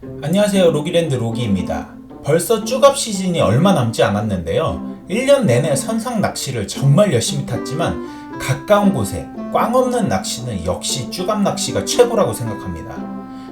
안녕하세요, 로기랜드 로기입니다. 벌써 쭈갑 시즌이 얼마 남지 않았는데요. 1년 내내 선상 낚시를 정말 열심히 탔지만 가까운 곳에 꽝 없는 낚시는 역시 쭈갑 낚시가 최고라고 생각합니다.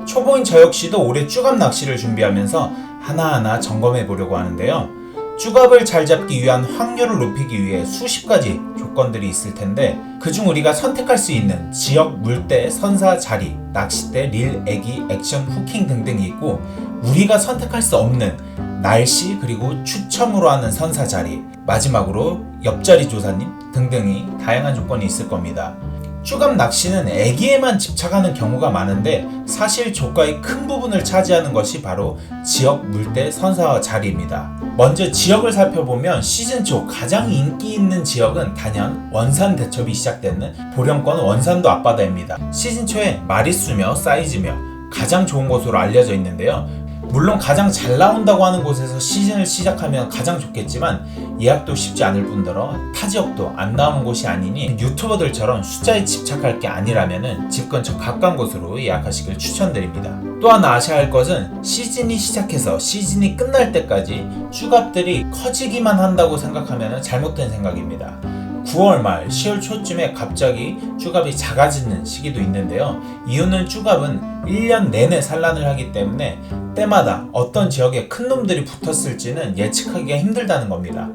초보인 저 역시도 올해 쭈갑 낚시를 준비하면서 하나하나 점검해 보려고 하는데요. 쭈갑을 잘 잡기 위한 확률을 높이기 위해 수십 가지 조건들이 있을 텐데 그중 우리가 선택할 수 있는 지역, 물대, 선사, 자리, 낚싯대, 릴, 애기, 액션, 후킹 등등이 있고 우리가 선택할 수 없는 날씨 그리고 추첨으로 하는 선사 자리, 마지막으로 옆자리 조사님 등등이 다양한 조건이 있을 겁니다. 쭈갑 낚시는 애기에만 집착하는 경우가 많은데 사실 조과의 큰 부분을 차지하는 것이 바로 지역, 물대, 선사와 자리입니다. 먼저 지역을 살펴보면 시즌 초 가장 인기 있는 지역은 단연 원산 대첩이 시작되는 보령권 원산도 앞바다입니다. 시즌 초에 마리수며 사이즈며 가장 좋은 곳으로 알려져 있는데요. 물론 가장 잘 나온다고 하는 곳에서 시즌을 시작하면 가장 좋겠지만 예약도 쉽지 않을 뿐더러 타 지역도 안 나오는 곳이 아니니 유튜버들처럼 숫자에 집착할 게 아니라면 집 근처 가까운 곳으로 예약하시길 추천드립니다. 또 하나 아셔야 할 것은 시즌이 시작해서 시즌이 끝날 때까지 쭈갑들이 커지기만 한다고 생각하면 잘못된 생각입니다. 9월 말, 10월 초쯤에 갑자기 쭈갑이 작아지는 시기도 있는데요. 이유는 쭈갑은 1년 내내 산란을 하기 때문에 때마다 어떤 지역에 큰 놈들이 붙었을지는 예측하기가 힘들다는 겁니다.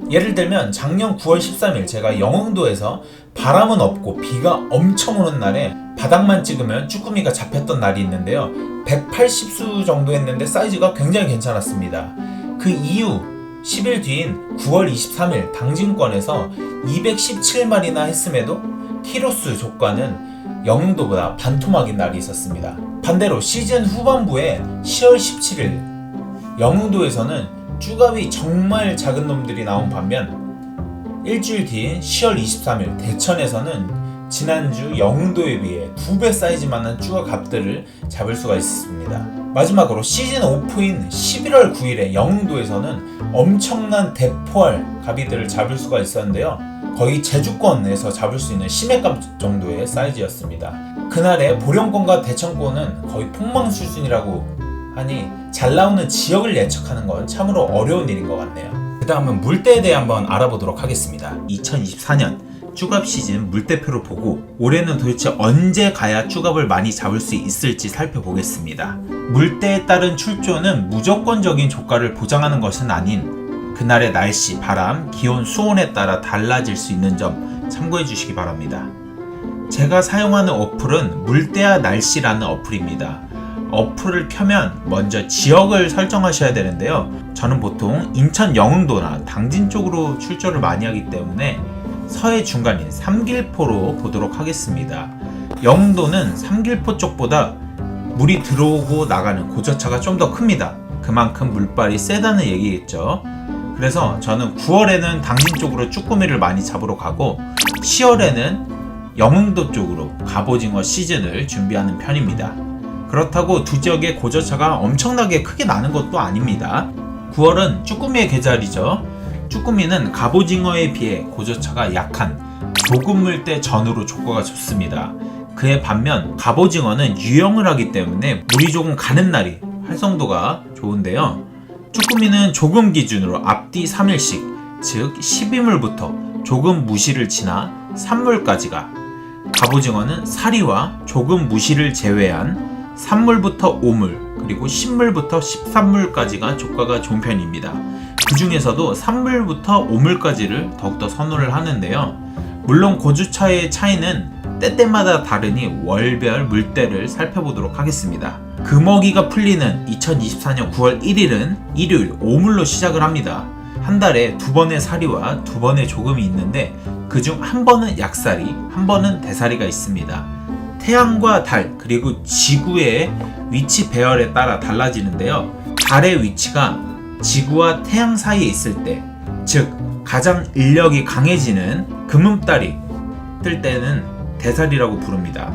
예를 들면 작년 9월 13일 제가 영흥도에서 바람은 없고 비가 엄청 오는 날에 바닥만 찍으면 쭈꾸미가 잡혔던 날이 있는데요. 180수 정도 했는데 사이즈가 굉장히 괜찮았습니다. 그 이후 10일 뒤인 9월 23일 당진권에서 217마리나 했음에도 키로수 조과는 영흥도보다 반토막인 날이 있었습니다. 반대로 시즌 후반부에 10월 17일 영흥도에서는 쭈갑이 정말 작은 놈들이 나온 반면 일주일 뒤인 10월 23일 대천에서는 지난주 영흥도에 비해 2배 사이즈만한 쭈갑들을 잡을 수가 있습니다. 마지막으로 시즌 오프인 11월 9일에 영흥도에서는 엄청난 대포알 가비들을 잡을 수가 있었는데요. 거의 제주권에서 잡을 수 있는 시냇감 정도의 사이즈였습니다. 그날의 보령권과 대천권은 거의 폭망 수준이라고 하니 잘 나오는 지역을 예측하는 건 참으로 어려운 일인 것 같네요. 그 다음은 물대에 대해 한번 알아보도록 하겠습니다. 2024년 쭈갑 시즌 물대표를 보고 올해는 도대체 언제 가야 쭈갑을 많이 잡을 수 있을지 살펴보겠습니다. 물대에 따른 출조는 무조건적인 조과를 보장하는 것은 아닌 그날의 날씨, 바람, 기온, 수온에 따라 달라질 수 있는 점 참고해 주시기 바랍니다. 제가 사용하는 어플은 물대와 날씨라는 어플입니다. 어플을 켜면 먼저 지역을 설정하셔야 되는데요. 저는 보통 인천 영흥도나 당진 쪽으로 출조를 많이 하기 때문에 서해 중간인 삼길포로 보도록 하겠습니다. 영흥도는 삼길포 쪽보다 물이 들어오고 나가는 고저차가 좀 더 큽니다. 그만큼 물발이 세다는 얘기겠죠. 그래서 저는 9월에는 당진 쪽으로 쭈꾸미를 많이 잡으러 가고 10월에는 영흥도 쪽으로 갑오징어 시즌을 준비하는 편입니다. 그렇다고 두 지역의 고저차가 엄청나게 크게 나는 것도 아닙니다. 9월은 쭈꾸미의 계절이죠. 쭈꾸미는 갑오징어에 비해 고저차가 약한 조금 물대 전후로 조과가 좋습니다. 그에 반면 갑오징어는 유영을 하기 때문에 물이 조금 가는 날이 활성도가 좋은데요. 쭈꾸미는 조금 기준으로 앞뒤 3일씩 즉 12물부터 조금 무시를 지나 3물까지가, 갑오징어는 사리와 조금 무시를 제외한 3물부터 5물 그리고 10물부터 13물까지가 조과가 좋은 편입니다. 그 중에서도 3물부터 5물까지를 더욱더 선호를 하는데요. 물론 고주차의 차이는 때때마다 다르니 월별 물대를 살펴보도록 하겠습니다. 금어기가 풀리는 2024년 9월 1일은 일요일 5물로 시작을 합니다. 한 달에 2번의 사리와 2번의 조금이 있는데 그중 한 번은 약사리, 한 번은 대사리가 있습니다. 태양과 달 그리고 지구의 위치 배열에 따라 달라지는데요. 달의 위치가 지구와 태양 사이에 있을 때, 즉 가장 인력이 강해지는 금음달이 뜰 때는 대살이라고 부릅니다.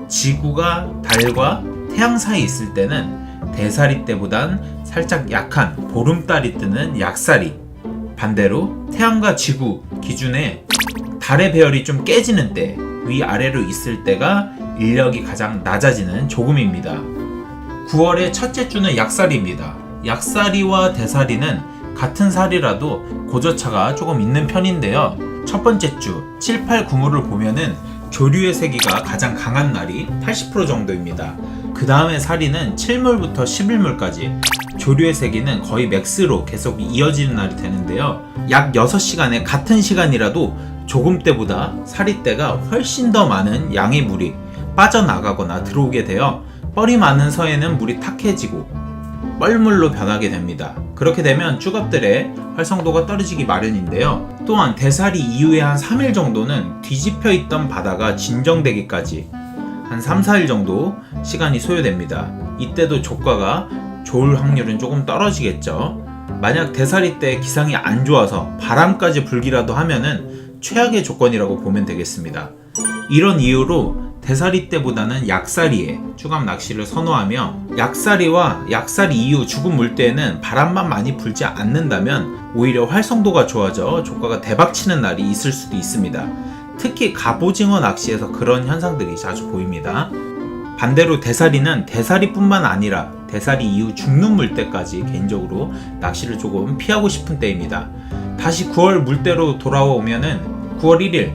지구가 달과 태양 사이에 있을 때는 대살이 때보단 살짝 약한 보름달이 뜨는 약살이, 반대로 태양과 지구 기준에 달의 배열이 좀 깨지는 때, 위아래로 있을 때가 인력이 가장 낮아지는 조금입니다. 9월의 첫째 주는 약살이입니다. 약살이와 대살이는 같은 살이라도 고저차가 조금 있는 편인데요. 첫 번째 주 7, 8, 9물을 보면은 조류의 세기가 가장 강한 날이 80% 정도입니다. 그 다음에 살이는 7물부터 11물까지 조류의 세기는 거의 맥스로 계속 이어지는 날이 되는데요. 약 6시간의 같은 시간이라도 조금때보다 살이 때가 훨씬 더 많은 양의 물이 빠져나가거나 들어오게 되어 뻘이 많은 서해는 물이 탁해지고 뻘물로 변하게 됩니다. 그렇게 되면 쭈갑들의 활성도가 떨어지기 마련인데요. 또한 대살이 이후에 한 3일 정도는 뒤집혀 있던 바다가 진정되기까지 한 3, 4일 정도 시간이 소요됩니다. 이때도 조과가 좋을 확률은 조금 떨어지겠죠. 만약 대살이 때 기상이 안 좋아서 바람까지 불기라도 하면은 최악의 조건이라고 보면 되겠습니다. 이런 이유로 대살이 때보다는 약살이에 쭈갑 낚시를 선호하며, 약살이와 약살이 이후 죽은 물때에는 바람만 많이 불지 않는다면 오히려 활성도가 좋아져 조과가 대박치는 날이 있을 수도 있습니다. 특히 갑오징어 낚시에서 그런 현상들이 자주 보입니다. 반대로 대살이는 대살이뿐만 아니라 대살이 이후 죽는 물때까지 개인적으로 낚시를 조금 피하고 싶은 때입니다. 다시 9월 물때로 돌아오면은 9월 1일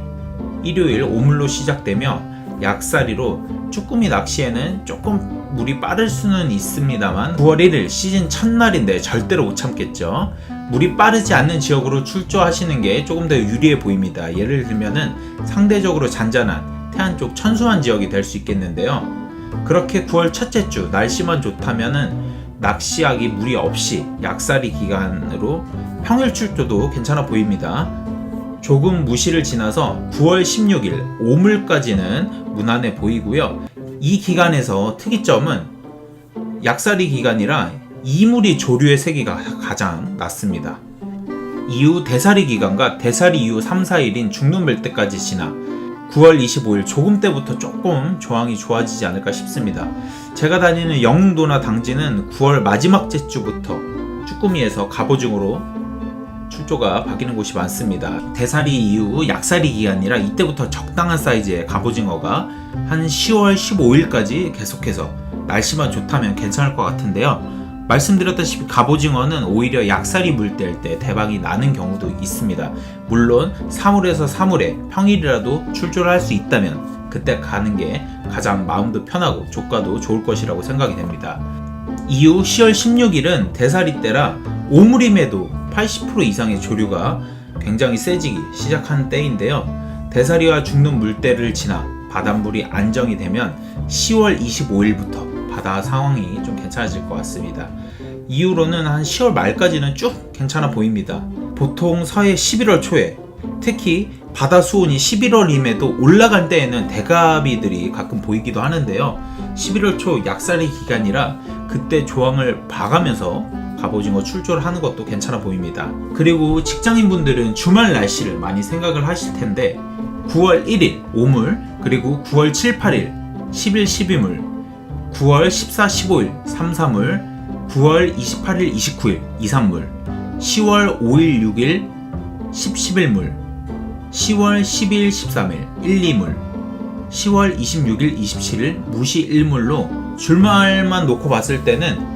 일요일 오물로 시작되며 약살이로 쭈꾸미 낚시에는 조금 물이 빠를 수는 있습니다만 9월 1일 시즌 첫날인데 절대로 못 참겠죠. 물이 빠르지 않는 지역으로 출조하시는 게 조금 더 유리해 보입니다. 예를 들면은 상대적으로 잔잔한 태안 쪽 천수한 지역이 될 수 있겠는데요. 그렇게 9월 첫째 주 날씨만 좋다면은 낚시하기 무리 없이 약살이 기간으로 평일 출조도 괜찮아 보입니다. 조금 무시를 지나서 9월 16일 오물까지는 무난해 보이고요. 이 기간에서 특이점은 약살이 기간이라 이물이 조류의 세기가 가장 낮습니다. 이후 대살이 기간과 대살이 이후 3, 4일인 죽는 멜때까지 지나 9월 25일 조금 때부터 조금 조항이 좋아지지 않을까 싶습니다. 제가 다니는 영흥도나 당진은 9월 마지막 제주부터 쭈꾸미에서 갑오징어로 출조가 바뀌는 곳이 많습니다. 대살이 이후 약살이 기간이라 이때부터 적당한 사이즈의 갑오징어가 한 10월 15일까지 계속해서 날씨만 좋다면 괜찮을 것 같은데요. 말씀드렸다시피 갑오징어는 오히려 약살이 물때일 때 대박이 나는 경우도 있습니다. 물론 3월에서 3월에 평일이라도 출조를 할 수 있다면 그때 가는 게 가장 마음도 편하고 조과도 좋을 것이라고 생각이 됩니다. 이후 10월 16일은 대살이 때라 오물임에도 80% 이상의 조류가 굉장히 세지기 시작한 때인데요. 대살이와 죽는 물때를 지나 바닷물이 안정이 되면 10월 25일부터 바다 상황이 좀 괜찮아질 것 같습니다. 이후로는 한 10월 말까지는 쭉 괜찮아 보입니다. 보통 서해 11월 초에 특히 바다 수온이 11월임에도 올라갈 때에는 대가비들이 가끔 보이기도 하는데요. 11월 초 약살이 기간이라 그때 조항을 봐가면서 갑오징어 출조를 하는 것도 괜찮아 보입니다. 그리고 직장인분들은 주말 날씨를 많이 생각을 하실 텐데 9월 1일 오물, 그리고 9월 7, 8일 10일 12물, 9월 14, 15일 3, 4물, 9월 28일 29일 2, 3물, 10월 5일 6일 10, 11물, 10월 12일 13일 1, 2물, 10월 26일 27일 무시 1물로 줄말만 놓고 봤을 때는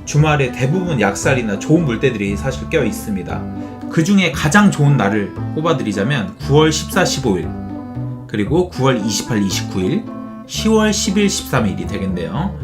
주말에 대부분 약살이나 좋은 물때들이 사실 껴 있습니다. 그 중에 가장 좋은 날을 꼽아드리자면 9월 14, 15일, 그리고 9월 28, 29일, 10월 10일, 13일이 되겠네요.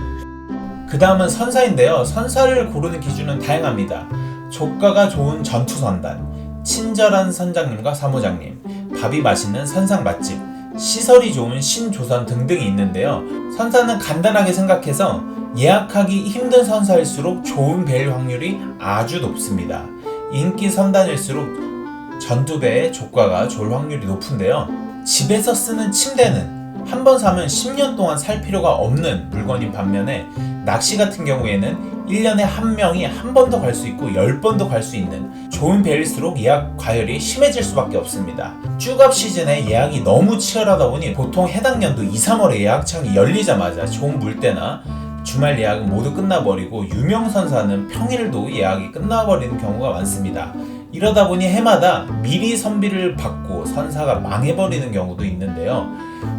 그 다음은 선사인데요. 선사를 고르는 기준은 다양합니다. 조과가 좋은 전투선단, 친절한 선장님과 사무장님, 밥이 맛있는 선상 맛집, 시설이 좋은 신조선 등등이 있는데요. 선사는 간단하게 생각해서 예약하기 힘든 선사일수록 좋은 배일 확률이 아주 높습니다. 인기 선단일수록 전두배의 조과가 좋을 확률이 높은데요. 집에서 쓰는 침대는 한 번 사면 10년 동안 살 필요가 없는 물건인 반면에 낚시 같은 경우에는 1년에 한 명이 한 번 더 갈 수 있고 10번도 갈 수 있는 좋은 배일수록 예약 과열이 심해질 수밖에 없습니다. 쭈갑 시즌에 예약이 너무 치열하다 보니 보통 해당 연도 2, 3월에 예약창이 열리자마자 좋은 물때나 주말 예약은 모두 끝나버리고 유명 선사는 평일도 예약이 끝나버리는 경우가 많습니다. 이러다 보니 해마다 미리 선비를 받고 선사가 망해버리는 경우도 있는데요.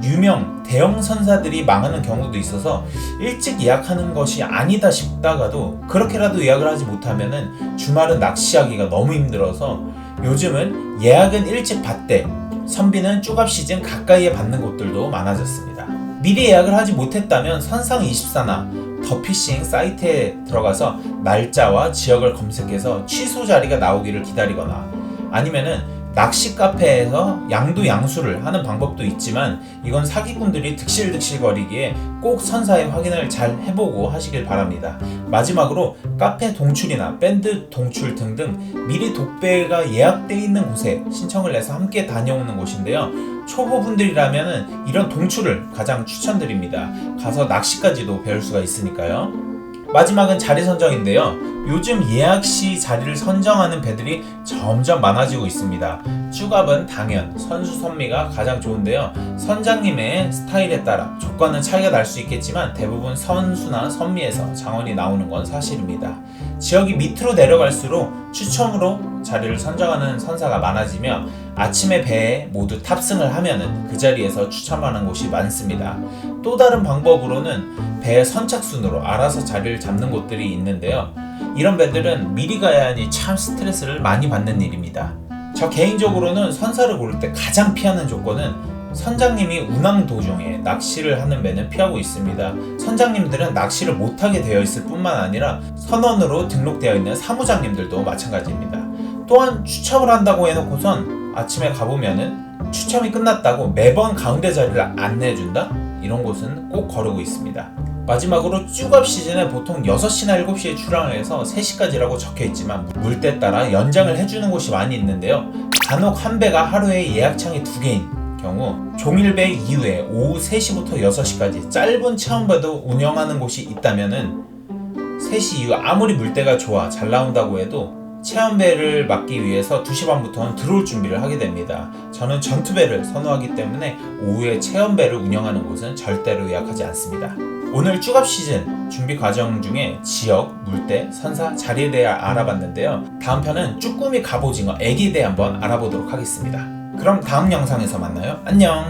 유명 대형 선사들이 망하는 경우도 있어서 일찍 예약하는 것이 아니다 싶다가도 그렇게라도 예약을 하지 못하면은 주말은 낚시하기가 너무 힘들어서 요즘은 예약은 일찍 받되 선비는 쭈갑 시즌 가까이에 받는 곳들도 많아졌습니다. 미리 예약을 하지 못했다면 선상24나 더피싱 사이트에 들어가서 날짜와 지역을 검색해서 취소 자리가 나오기를 기다리거나 아니면은 낚시 카페에서 양도양수를 하는 방법도 있지만 이건 사기꾼들이 득실득실거리기에 꼭 선사의 확인을 잘 해보고 하시길 바랍니다. 마지막으로 카페 동출이나 밴드 동출 등등 미리 독배가 예약되어 있는 곳에 신청을 해서 함께 다녀오는 곳인데요. 초보분들이라면 이런 동출을 가장 추천드립니다. 가서 낚시까지도 배울 수가 있으니까요. 마지막은 자리 선정인데요. 요즘 예약 시 자리를 선정하는 배들이 점점 많아지고 있습니다. 쭈갑은 당연 선수 선미가 가장 좋은데요. 선장님의 스타일에 따라 조건은 차이가 날 수 있겠지만 대부분 선수나 선미에서 장원이 나오는 건 사실입니다. 지역이 밑으로 내려갈수록 추첨으로 자리를 선정하는 선사가 많아지며 아침에 배에 모두 탑승을 하면은 그 자리에서 추첨하는 곳이 많습니다. 또 다른 방법으로는 배의 선착순으로 알아서 자리를 잡는 곳들이 있는데요. 이런 배들은 미리 가야 하니 참 스트레스를 많이 받는 일입니다. 저 개인적으로는 선사를 고를 때 가장 피하는 조건은 선장님이 운항 도중에 낚시를 하는 배는 피하고 있습니다. 선장님들은 낚시를 못하게 되어 있을 뿐만 아니라 선원으로 등록되어 있는 사무장님들도 마찬가지입니다. 또한 추첨을 한다고 해놓고선 아침에 가보면은 추첨이 끝났다고 매번 가운데 자리를 안내해준다? 이런 곳은 꼭 거르고 있습니다. 마지막으로 쭈갑 시즌에 보통 6시나 7시에 출항을 해서 3시까지라고 적혀있지만 물때 따라 연장을 해주는 곳이 많이 있는데요. 간혹 한 배가 하루에 예약창이 2개인 경우 종일배 이후에 오후 3시부터 6시까지 짧은 체험배도 운영하는 곳이 있다면은 3시 이후 아무리 물때가 좋아 잘 나온다고 해도 체험배를 막기 위해서 2시 반부터는 들어올 준비를 하게 됩니다. 저는 전투배를 선호하기 때문에 오후에 체험배를 운영하는 곳은 절대로 예약하지 않습니다. 오늘 쭈갑 시즌 준비 과정 중에 지역, 물때, 선사, 자리에 대해 알아봤는데요. 다음 편은 쭈꾸미 갑오징어 애기에 대해 한번 알아보도록 하겠습니다. 그럼 다음 영상에서 만나요. 안녕.